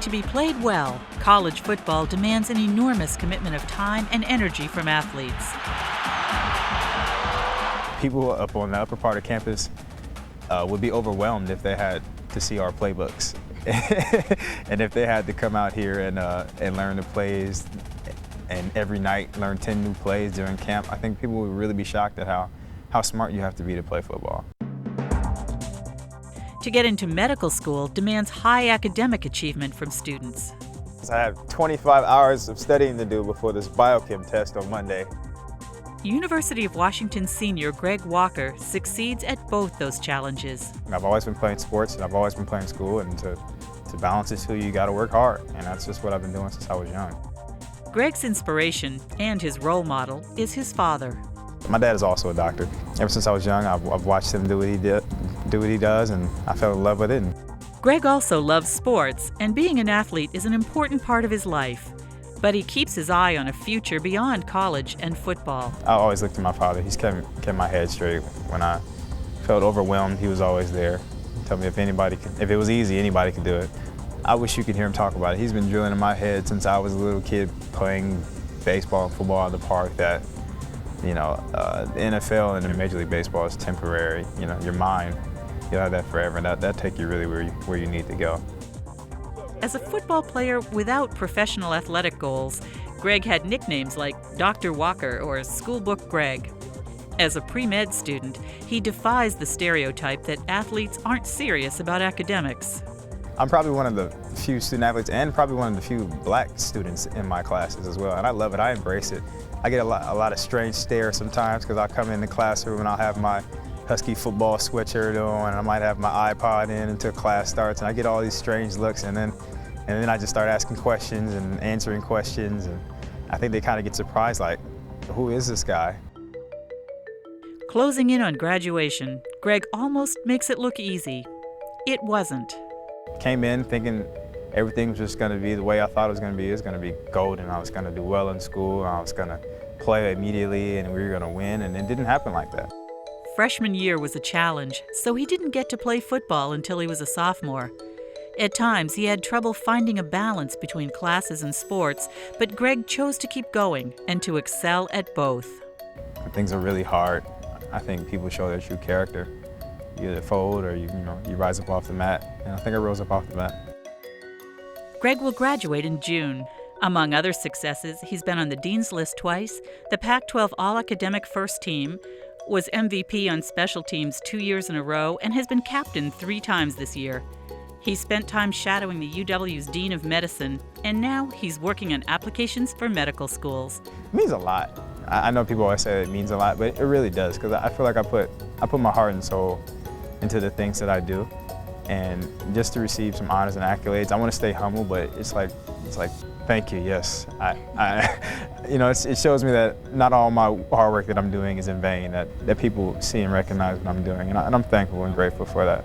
To be played well, college football demands an enormous commitment of time and energy from athletes. People up on the upper part of campus would be overwhelmed if they had to see our playbooks. And if they had to come out here and learn the plays and every night learn 10 new plays during camp, I think people would really be shocked at how smart you have to be to play football. To get into medical school demands high academic achievement from students. I have 25 hours of studying to do before this biochem test on Monday. University of Washington senior Greg Walker succeeds at both those challenges. I've always been playing sports and I've always been playing school, and to balance the two, you got to work hard, and that's just what I've been doing since I was young. Greg's inspiration and his role model is his father. My dad is also a doctor. Ever since I was young, I've watched him do what he does, and I fell in love with it. Greg also loves sports, and being an athlete is an important part of his life. But he keeps his eye on a future beyond college and football. I always looked to my father. He's kept my head straight. When I felt overwhelmed, he was always there. Tell me if it was easy, anybody could do it. I wish you could hear him talk about it. He's been drilling in my head since I was a little kid playing baseball and football at the park that, the NFL and Major League Baseball is temporary. Your mind, you'll have that forever, and that'll take you really where you need to go. As a football player without professional athletic goals, Greg had nicknames like Dr. Walker or Schoolbook Greg. As a pre-med student, he defies the stereotype that athletes aren't serious about academics. I'm probably one of the few student athletes and probably one of the few black students in my classes as well, and I love it. I embrace it. I get a lot of strange stares sometimes because I'll come in the classroom and I'll have my Husky football sweatshirt on, and I might have my iPod in until class starts, and I get all these strange looks, and then I just start asking questions and answering questions, and I think they kind of get surprised, like, who is this guy? Closing in on graduation, Greg almost makes it look easy. It wasn't. Came in thinking everything was just going to be the way I thought it was going to be. It was going to be golden. I was going to do well in school, and I was going to play immediately, and we were going to win, and it didn't happen like that. Freshman year was a challenge, so he didn't get to play football until he was a sophomore. At times, he had trouble finding a balance between classes and sports, but Greg chose to keep going and to excel at both. When things are really hard, I think people show their true character. You either fold or you rise up off the mat, and I think I rose up off the mat. Greg will graduate in June. Among other successes, he's been on the Dean's List twice, the Pac-12 All-Academic First Team, was MVP on special teams 2 years in a row, and has been captain 3 times this year. He spent time shadowing the UW's Dean of Medicine, and now he's working on applications for medical schools. It means a lot. I know people always say it means a lot, but it really does, because I feel like I put my heart and soul into the things that I do, and just to receive some honors and accolades, I want to stay humble, but it's like thank you, yes. It shows me that not all my hard work that I'm doing is in vain, that people see and recognize what I'm doing, and I'm thankful and grateful for that.